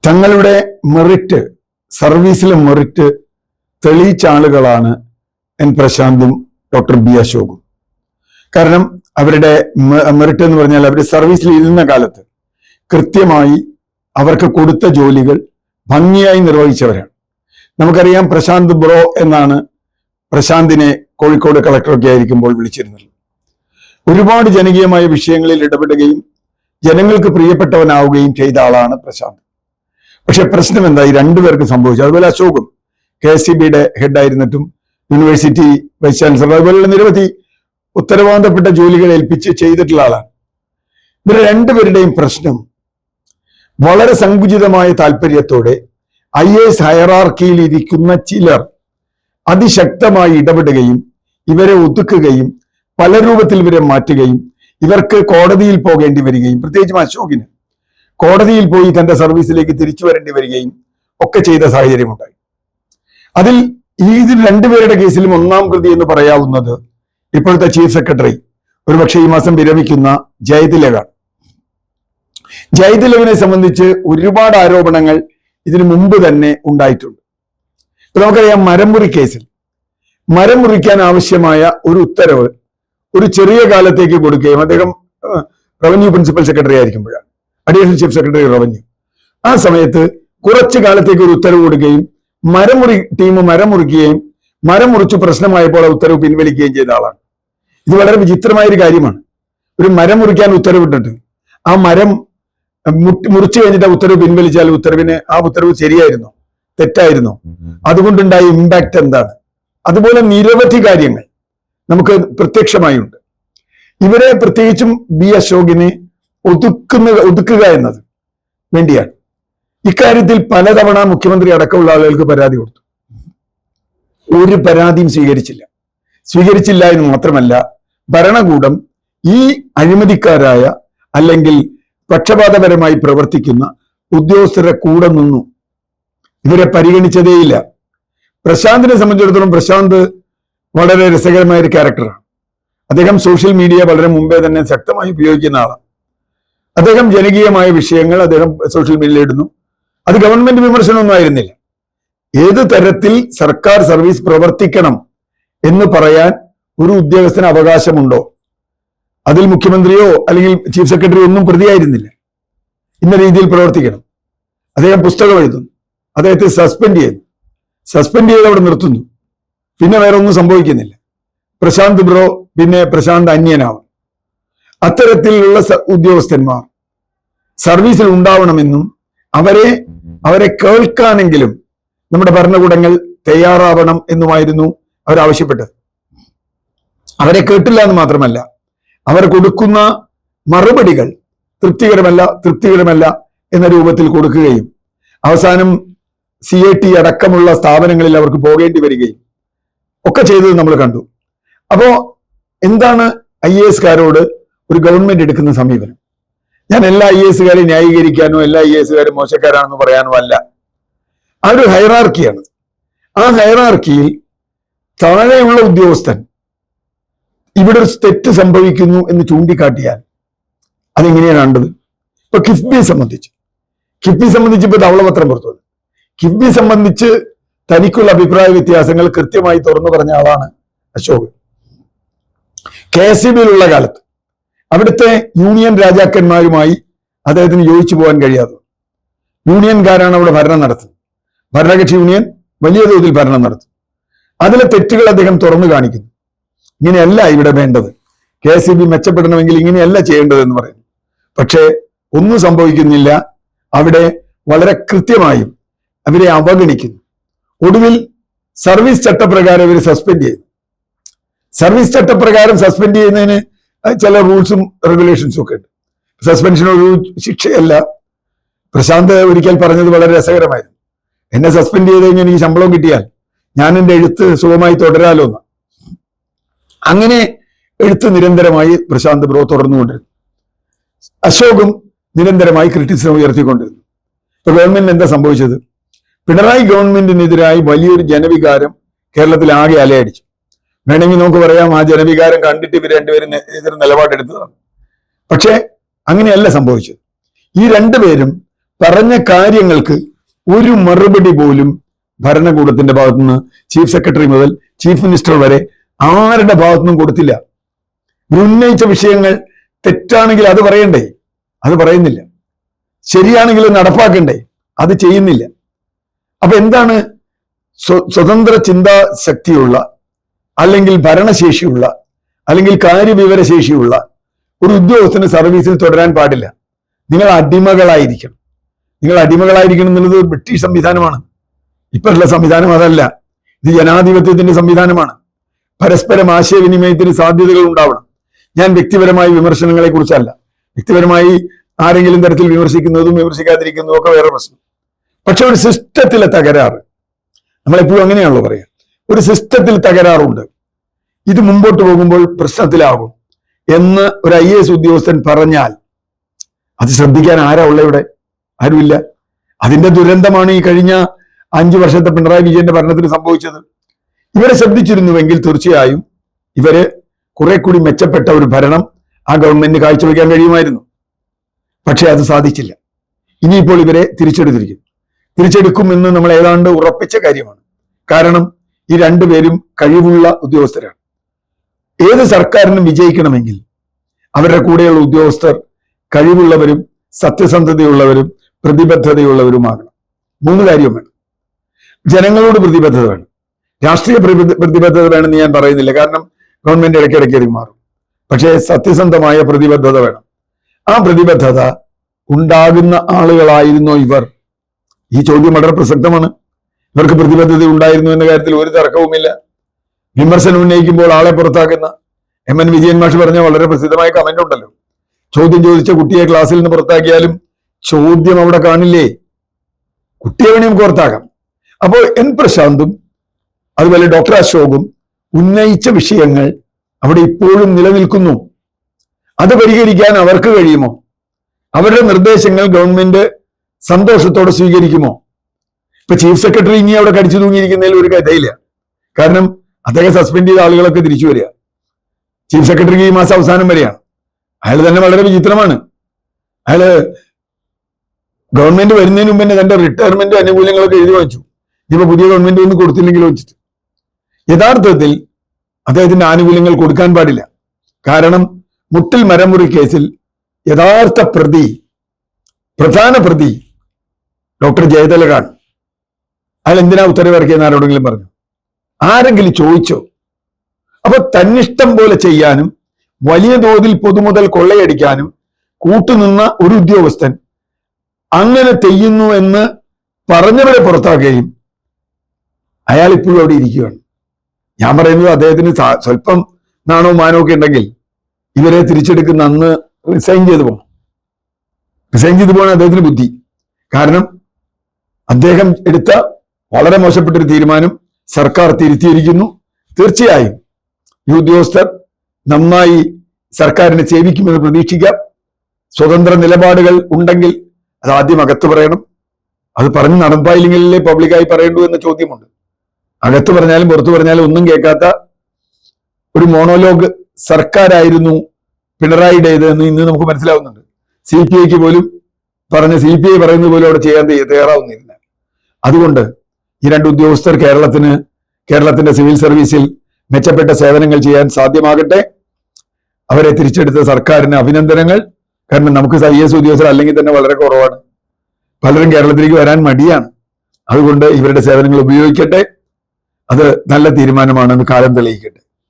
തങ്ങളുടെ merit, സർവീസിലെ merit തെളിയിച്ച ആളുകളാണ് എൻ പ്രശാന്തും ഡോക്ടർ ബി അശോകും. കാരണം അവരുടെ മെറിറ്റ് എന്ന് പറഞ്ഞാൽ അവർ സർവീസിൽ ഇരുന്ന കാലത്ത് കൃത്യമായി അവർക്ക് കൊടുത്ത ജോലികൾ ഭംഗിയായി നിർവഹിച്ചവരാണ്. നമുക്കറിയാം, പ്രശാന്ത് ബ്രോ എന്നാണ് പ്രശാന്തിനെ കോഴിക്കോട് കളക്ടറൊക്കെ ആയിരിക്കുമ്പോൾ വിളിച്ചിരുന്നത്. ഒരുപാട് ജനകീയമായ വിഷയങ്ങളിൽ ഇടപെടുകയും ജനങ്ങൾക്ക് പ്രിയപ്പെട്ടവനാവുകയും ചെയ്ത ആളാണ് പ്രശാന്ത്. പക്ഷെ പ്രശ്നം എന്തായി, രണ്ടുപേർക്ക് സംഭവിച്ചു. അതുപോലെ അശോകും KSEBയുടെ ഹെഡായിരുന്നിട്ടും യൂണിവേഴ്സിറ്റി വൈസ് ചാൻസലർ, അതുപോലെയുള്ള നിരവധി ഉത്തരവാദിത്തപ്പെട്ട ജോലികൾ ഏൽപ്പിച്ച് ചെയ്തിട്ടുള്ള ആളാണ്. ഇവർ രണ്ടുപേരുടെയും പ്രശ്നം വളരെ സങ്കുചിതമായ താല്പര്യത്തോടെ IAS ഹയറാർക്കിയിൽ ഇരിക്കുന്ന ചിലർ അതിശക്തമായി ഇടപെടുകയും ഇവരെ ഒതുക്കുകയും പല രൂപത്തിൽ ഇവരെ മാറ്റുകയും ഇവർക്ക് കോടതിയിൽ പോകേണ്ടി വരികയും, പ്രത്യേകിച്ചും അശോകിന് കോടതിയിൽ പോയി തന്റെ സർവീസിലേക്ക് തിരിച്ചു വരേണ്ടി വരികയും ഒക്കെ ചെയ്ത സാഹചര്യമുണ്ടായി. അതിൽ ഇതിൽ രണ്ടുപേരുടെ കേസിലും ഒന്നാം പ്രതി എന്ന് പറയാവുന്നത് ഇപ്പോഴത്തെ ചീഫ് സെക്രട്ടറി, ഒരുപക്ഷെ ഈ മാസം വിരമിക്കുന്ന ജയതിലകാണ്. ജയതിലകിനെ സംബന്ധിച്ച് ഒരുപാട് ആരോപണങ്ങൾ ഇതിനു മുമ്പ് തന്നെ ഉണ്ടായിട്ടുണ്ട്. ഇപ്പൊ നമുക്കറിയാം, മരംമുറി കേസിൽ മരം മുറിക്കാൻ ആവശ്യമായ ഒരു ഉത്തരവ് ഒരു ചെറിയ കാലത്തേക്ക് കൊടുക്കുകയും, അദ്ദേഹം റവന്യൂ പ്രിൻസിപ്പൽ സെക്രട്ടറി ആയിരിക്കുമ്പോഴാണ്, അഡീഷണൽ ചീഫ് സെക്രട്ടറി റവന്യൂ, ആ സമയത്ത് കുറച്ചു കാലത്തേക്ക് ഒരു ഉത്തരവ് കൊടുക്കുകയും മരമുറി ടീം മരം മുറിക്കുകയും മരം മുറിച്ച് പ്രശ്നമായപ്പോൾ ആ ഉത്തരവ് പിൻവലിക്കുകയും ചെയ്ത ആളാണ്. ഇത് വളരെ വിചിത്രമായ ഒരു കാര്യമാണ്. ഒരു മരം മുറിക്കാൻ ഉത്തരവിട്ടിട്ട് ആ മരം മുറിച്ചു കഴിഞ്ഞിട്ട് ആ ഉത്തരവ് പിൻവലിച്ചാൽ ആ ഉത്തരവ് ശരിയായിരുന്നോ തെറ്റായിരുന്നോ, അതുകൊണ്ടുണ്ടായ ഇമ്പാക്ട് എന്താണ്? അതുപോലെ നിരവധി കാര്യങ്ങൾ നമുക്ക് പ്രത്യക്ഷമായുണ്ട്. ഇവരെ പ്രത്യേകിച്ചും ബി അശോകിനെ ഒതുക്കുക എന്നത് വേണ്ടിയാണ്. ഇക്കാര്യത്തിൽ പലതവണ മുഖ്യമന്ത്രി അടക്കമുള്ള ആളുകൾക്ക് പരാതി കൊടുത്തു. ഒരു പരാതിയും സ്വീകരിച്ചില്ല എന്ന് മാത്രമല്ല, ഭരണകൂടം ഈ അഴിമതിക്കാരായ അല്ലെങ്കിൽ പക്ഷപാതപരമായി പ്രവർത്തിക്കുന്ന ഉദ്യോഗസ്ഥരെ കൂടെ നിന്നു. ഇവരെ പരിഗണിച്ചതേയില്ല. പ്രശാന്തിനെ സംബന്ധിച്ചിടത്തോളം പ്രശാന്ത് വളരെ രസകരമായ ഒരു ക്യാരക്ടറാണ്. അദ്ദേഹം സോഷ്യൽ മീഡിയ വളരെ മുമ്പേ തന്നെ ശക്തമായി ഉപയോഗിക്കുന്ന ആളാണ്. അദ്ദേഹം ജനകീയമായ വിഷയങ്ങൾ അദ്ദേഹം സോഷ്യൽ മീഡിയയിൽ ഇടുന്നു. അത് ഗവൺമെന്റ് വിമർശനമൊന്നും ആയിരുന്നില്ല. ഏത് തരത്തിൽ സർക്കാർ സർവീസ് പ്രവർത്തിക്കണം എന്ന് പറയാൻ ഒരു ഉദ്യോഗസ്ഥന് അവകാശമുണ്ടോ? അതിൽ മുഖ്യമന്ത്രിയോ അല്ലെങ്കിൽ ചീഫ് സെക്രട്ടറിയോ ഒന്നും പ്രതിയായിരുന്നില്ല. ഇന്ന രീതിയിൽ പ്രവർത്തിക്കണം. അദ്ദേഹം പുസ്തകം എഴുതുന്നു, അദ്ദേഹത്തെ സസ്പെൻഡ് ചെയ്ത് അവിടെ നിർത്തുന്നു. പിന്നെ വേറെ ഒന്നും സംഭവിക്കുന്നില്ല. പ്രശാന്ത് ബ്രോ പിന്നെ പ്രശാന്ത് അന്യനാവും. അത്തരത്തിലുള്ള ഉദ്യോഗസ്ഥന്മാർ സർവീസിൽ ഉണ്ടാവണമെന്നും അവരെ കേൾക്കാനെങ്കിലും നമ്മുടെ ഭരണകൂടങ്ങൾ തയ്യാറാവണം എന്നുമായിരുന്നു അവരാവശ്യപ്പെട്ടത്. അവരെ കേട്ടില്ല എന്ന് മാത്രമല്ല, അവർ കൊടുക്കുന്ന മറുപടികൾ തൃപ്തികരമല്ല എന്ന രൂപത്തിൽ കൊടുക്കുകയും അവസാനം CAT അടക്കമുള്ള സ്ഥാപനങ്ങളിൽ അവർക്ക് പോകേണ്ടി വരികയും ഒക്കെ ചെയ്തത് നമ്മൾ കണ്ടു. അപ്പോ എന്താണ് IASകാരോട് ഒരു ഗവൺമെന്റ് എടുക്കുന്ന സമീപനം? ഞാൻ എല്ലാ IASകാരെയും ന്യായീകരിക്കാനോ എല്ലാ IASകാരും മോശക്കാരാണെന്ന് പറയാനോ അല്ല. ആ ഒരു ഹൈറാർക്കിയാണ്. ആ ഹൈറാർക്കിയിൽ താഴെയുള്ള ഉദ്യോഗസ്ഥൻ ഇവിടെ ഒരു തെറ്റ് സംഭവിക്കുന്നു എന്ന് ചൂണ്ടിക്കാട്ടിയാൽ അതെങ്ങനെയാണ് കണ്ടത്? ഇപ്പൊ കിഫ്ബിയെ സംബന്ധിച്ച് ഇപ്പൊ ധവളപത്രം പുറത്തു വന്നു. കിഫ്ബി സംബന്ധിച്ച് തനിക്കുള്ള അഭിപ്രായ വ്യത്യാസങ്ങൾ കൃത്യമായി തുറന്നു പറഞ്ഞ ആളാണ് അശോക്. KSEBയിലുള്ള കാലത്ത് അവിടുത്തെ യൂണിയൻ രാജാക്കന്മാരുമായി അദ്ദേഹത്തിന് യോജിച്ചു പോകാൻ കഴിയാതെ യൂണിയൻകാരാണ് അവിടെ ഭരണം നടത്തുന്നത്. ഭരണകക്ഷി യൂണിയൻ വലിയ തോതിൽ ഭരണം നടത്തും. അതിലെ തെറ്റുകൾ അദ്ദേഹം തുറന്നു കാണിക്കുന്നു. ഇങ്ങനെയല്ല ഇവിടെ വേണ്ടത്, KSEB മെച്ചപ്പെടണമെങ്കിൽ ഇങ്ങനെയല്ല ചെയ്യേണ്ടതെന്ന് പറയുന്നു. പക്ഷേ ഒന്നും സംഭവിക്കുന്നില്ല. അവിടെ വളരെ കൃത്യമായും അവരെ അവഗണിക്കുന്നു. ഒടുവിൽ സർവീസ് ചട്ടപ്രകാരം ഇവർ സസ്പെൻഡ് ചെയ്യുന്നു. സർവീസ് ചട്ടപ്രകാരം സസ്പെൻഡ് ചെയ്യുന്നതിന് ചില റൂൾസും റെഗുലേഷൻസും ഒക്കെ ഉണ്ട്. സസ്പെൻഷൻ ഒരു ശിക്ഷയല്ല. പ്രശാന്ത് ഒരിക്കൽ പറഞ്ഞത് വളരെ രസകരമായിരുന്നു. എന്നെ സസ്പെൻഡ് ചെയ്ത് കഴിഞ്ഞാൽ എനിക്ക് ശമ്പളം കിട്ടിയാൽ ഞാൻ എൻ്റെ എഴുത്ത് സുഖമായി തുടരാലോ എന്ന്. അങ്ങനെ എഴുത്ത് നിരന്തരമായി പ്രശാന്ത് ബ്രോ തുടർന്നുകൊണ്ടിരുന്നു. അശോകും നിരന്തരമായി ക്രിറ്റിസിസം ഉയർത്തിക്കൊണ്ടിരുന്നു. ഇപ്പൊ ഗവൺമെന്റിന് എന്താ സംഭവിച്ചത്? പിണറായി ഗവൺമെന്റിനെതിരായി വലിയൊരു ജനവികാരം കേരളത്തിൽ ആകെ അലയടിച്ചു. വേണമെങ്കിൽ നമുക്ക് പറയാം, ആ ജനവികാരം കണ്ടിട്ട് ഇവർ രണ്ടുപേരും എതിർ നിലപാടെടുത്തതാണ്. പക്ഷെ അങ്ങനെയല്ല സംഭവിച്ചത്. ഈ രണ്ടുപേരും പറഞ്ഞ കാര്യങ്ങൾക്ക് ഒരു മറുപടി പോലും ഭരണകൂടത്തിന്റെ ഭാഗത്തുനിന്ന് ചീഫ് സെക്രട്ടറി മുതൽ ചീഫ് മിനിസ്റ്റർ വരെ ആരുടെ ഭാഗത്തുനിന്നും കൊടുത്തില്ല. ഉന്നയിച്ച വിഷയങ്ങൾ തെറ്റാണെങ്കിൽ അത് പറയണ്ടേ, അത് പറയുന്നില്ല. ശരിയാണെങ്കിൽ നടപ്പാക്കണ്ടേ, അത് ചെയ്യുന്നില്ല. അപ്പൊ എന്താണ് സ്വതന്ത്ര ചിന്താശക്തിയുള്ള അല്ലെങ്കിൽ ഭരണശേഷിയുള്ള അല്ലെങ്കിൽ കാര്യവിവരശേഷിയുള്ള ഒരു ഉദ്യോഗസ്ഥന് സർവീസിൽ തുടരാൻ പാടില്ല. നിങ്ങൾ അടിമകളായിരിക്കണം. നിങ്ങൾ അടിമകളായിരിക്കണം എന്നുള്ളത് ബ്രിട്ടീഷ് സംവിധാനമാണ്. ഇപ്പോഴുള്ള സംവിധാനം അതല്ല. ഇത് ജനാധിപത്യത്തിന്റെ സംവിധാനമാണ്. പരസ്പരം ആശയവിനിമയത്തിന് സാധ്യതകൾ ഉണ്ടാവണം. ഞാൻ വ്യക്തിപരമായ വിമർശനങ്ങളെ കുറിച്ചല്ല. വ്യക്തിപരമായി ആരെങ്കിലും തരത്തിൽ വിമർശിക്കുന്നതും വിമർശിക്കാതിരിക്കുന്നതും ഒക്കെ വേറെ പ്രശ്നം. പക്ഷെ ഒരു സിസ്റ്റത്തിലെ തകരാറ്, നമ്മളെപ്പോഴും അങ്ങനെയാണല്ലോ പറയാം, ഒരു സിസ്റ്റത്തിൽ തകരാറുണ്ട്, ഇത് മുമ്പോട്ട് പോകുമ്പോൾ പ്രശ്നത്തിലാകും എന്ന് ഒരു IAS ഉദ്യോഗസ്ഥൻ പറഞ്ഞാൽ അത് ശ്രദ്ധിക്കാൻ ആരാ ഉള്ള ഇവിടെ? ആരുമില്ല. അതിന്റെ ദുരന്തമാണ് ഈ കഴിഞ്ഞ 5 വർഷത്തെ പിണറായി വിജയന്റെ ഭരണത്തിന് സംഭവിച്ചത്. ഇവരെ ശ്രദ്ധിച്ചിരുന്നുവെങ്കിൽ തീർച്ചയായും ഇവര് കുറെ കൂടി മെച്ചപ്പെട്ട ഒരു ഭരണം ആ ഗവൺമെന്റിന് കാഴ്ചവെക്കാൻ കഴിയുമായിരുന്നു. പക്ഷെ അത് സാധിച്ചില്ല. ഇനിയിപ്പോൾ ഇവരെ തിരിച്ചെടുക്കുമെന്ന് നമ്മൾ ഏതാണ്ട് ഉറപ്പിച്ച കാര്യമാണ്. കാരണം ഈ രണ്ടുപേരും കഴിവുള്ള ഉദ്യോഗസ്ഥരാണ്. ഏത് സർക്കാരിനും വിജയിക്കണമെങ്കിൽ അവരുടെ കൂടെയുള്ള ഉദ്യോഗസ്ഥർ കഴിവുള്ളവരും സത്യസന്ധതയുള്ളവരും പ്രതിബദ്ധതയുള്ളവരുമാകണം. 3 കാര്യം വേണം. ജനങ്ങളോട് പ്രതിബദ്ധത വേണം. രാഷ്ട്രീയ പ്രതിബദ്ധത വേണമെന്ന് ഞാൻ പറയുന്നില്ല, കാരണം ഗവൺമെന്റ് ഇടയ്ക്കിടയ്ക്ക് മാറും. പക്ഷേ സത്യസന്ധമായ പ്രതിബദ്ധത വേണം. ആ പ്രതിബദ്ധത ഉണ്ടാകുന്ന ആളുകളായിരുന്നോ ഇവർ? ഈ ചോദ്യം വളരെ പ്രസക്തമാണ്. ഇവർക്ക് പ്രതിബദ്ധത ഉണ്ടായിരുന്നു എന്ന കാര്യത്തിൽ ഒരു തർക്കവുമില്ല. വിമർശനം ഉന്നയിക്കുമ്പോൾ ആളെ പുറത്താക്കുന്ന MN വിജയൻ മാഷ് പറഞ്ഞ വളരെ പ്രസിദ്ധമായ കമന്റ് ഉണ്ടല്ലോ, ചോദ്യം ചോദിച്ച കുട്ടിയെ ക്ലാസ്സിൽ നിന്ന് പുറത്താക്കിയാലും ചോദ്യം അവിടെ കാണില്ലേ? കുട്ടിയെ വേണി നമുക്ക് പുറത്താക്കാം. അപ്പോൾ N പ്രശാന്തും അതുപോലെ ഡോക്ടർ അശോകും ഉന്നയിച്ച വിഷയങ്ങൾ അവിടെ ഇപ്പോഴും നിലനിൽക്കുന്നു. അത് പരിഹരിക്കാൻ അവർക്ക് കഴിയുമോ? അവരുടെ നിർദ്ദേശങ്ങൾ ഗവൺമെന്റ് സന്തോഷത്തോടെ സ്വീകരിക്കുമോ? ഇപ്പൊ ചീഫ് സെക്രട്ടറി ഇനി അവിടെ കടിച്ചു തൂങ്ങിയിരിക്കുന്നതിൽ ഒരു കഥയില്ല. കാരണം അദ്ദേഹം സസ്പെൻഡ് ചെയ്ത ആളുകളൊക്കെ തിരിച്ചു വരിക. ചീഫ് സെക്രട്ടറിക്ക് ഈ മാസം അവസാനം വരെയാണ്. അയാൾ തന്നെ വളരെ വിചിത്രമാണ്. അയാള് ഗവൺമെന്റ് വരുന്നതിന് മുമ്പ് തന്നെ തന്റെ റിട്ടയർമെന്റ് ആനുകൂല്യങ്ങളൊക്കെ എഴുതി വാങ്ങിച്ചു. ഇനിയിപ്പോ പുതിയ ഗവൺമെന്റ് ഒന്നും കൊടുത്തില്ലെങ്കിൽ വെച്ചിട്ട് യഥാർത്ഥത്തിൽ അദ്ദേഹത്തിന്റെ ആനുകൂല്യങ്ങൾ കൊടുക്കാൻ പാടില്ല. കാരണം മുട്ടിൽ മരമുറി കേസിൽ യഥാർത്ഥ പ്രധാന പ്രതി ഡോക്ടർ ജയതിലകാണ്. അയാൾ എന്തിനാ ഉത്തരവിറക്കിയെന്ന് ആരോടെങ്കിലും പറഞ്ഞു? ആരെങ്കിലും ചോദിച്ചോ? അപ്പൊ തന്നിഷ്ടം പോലെ ചെയ്യാനും വലിയ തോതിൽ പൊതുമുതൽ കൊള്ളയടിക്കാനും കൂട്ടുനിന്ന ഒരു ഉദ്യോഗസ്ഥൻ അങ്ങനെ ചെയ്യുന്നു എന്ന് പറഞ്ഞവരെ പുറത്താക്കുകയും അയാൾ ഇപ്പോഴും അവിടെ ഇരിക്കുകയാണ്. ഞാൻ പറയുന്നത് അദ്ദേഹത്തിന് സ്വല്പം നാണോ മാനോ ഒക്കെ ഉണ്ടെങ്കിൽ ഇവരെ തിരിച്ചെടുക്കുന്ന അന്ന് റിസൈൻ ചെയ്തു പോകണം അദ്ദേഹത്തിന് ബുദ്ധി. കാരണം അദ്ദേഹം എടുത്ത വളരെ മോശപ്പെട്ടൊരു തീരുമാനം സർക്കാർ തിരുത്തിയിരിക്കുന്നു. തീർച്ചയായും ഈ ഉദ്യോഗസ്ഥർ നന്നായി സർക്കാരിനെ സേവിക്കുമെന്ന് പ്രതീക്ഷിക്കാം. സ്വതന്ത്ര നിലപാടുകൾ ഉണ്ടെങ്കിൽ അത് ആദ്യം അകത്ത് പറയണം. അത് പറഞ്ഞ് നടപ്പായില്ലെങ്കിലേ പബ്ലിക്കായി പറയേണ്ടു എന്ന ചോദ്യമുണ്ട്. അകത്ത് പറഞ്ഞാലും പുറത്തു പറഞ്ഞാലും ഒന്നും കേൾക്കാത്ത ഒരു മോണോലോഗ് സർക്കാരായിരുന്നു പിണറായിയുടേത് എന്ന് ഇന്ന് നമുക്ക് മനസ്സിലാവുന്നുണ്ട്. CPIക്ക് പോലും CPI പറയുന്നത് പോലും അവിടെ ചെയ്യാൻ തയ്യാറാവുന്നില്ല. അതുകൊണ്ട് ഈ 2 ഉദ്യോഗസ്ഥർ കേരളത്തിന്റെ സിവിൽ സർവീസിൽ മെച്ചപ്പെട്ട സേവനങ്ങൾ ചെയ്യാൻ സാധ്യമാകട്ടെ. അവരെ തിരിച്ചെടുത്ത സർക്കാരിന് അഭിനന്ദനങ്ങൾ. കാരണം നമുക്ക് IAS ഉദ്യോഗസ്ഥർ അല്ലെങ്കിൽ തന്നെ വളരെ കുറവാണ്. പലരും കേരളത്തിലേക്ക് വരാൻ മടിയാണ്. അതുകൊണ്ട് ഇവരുടെ സേവനങ്ങൾ ഉപയോഗിക്കട്ടെ. അത് നല്ല തീരുമാനമാണെന്ന് കാലം തെളിയിക്കട്ടെ.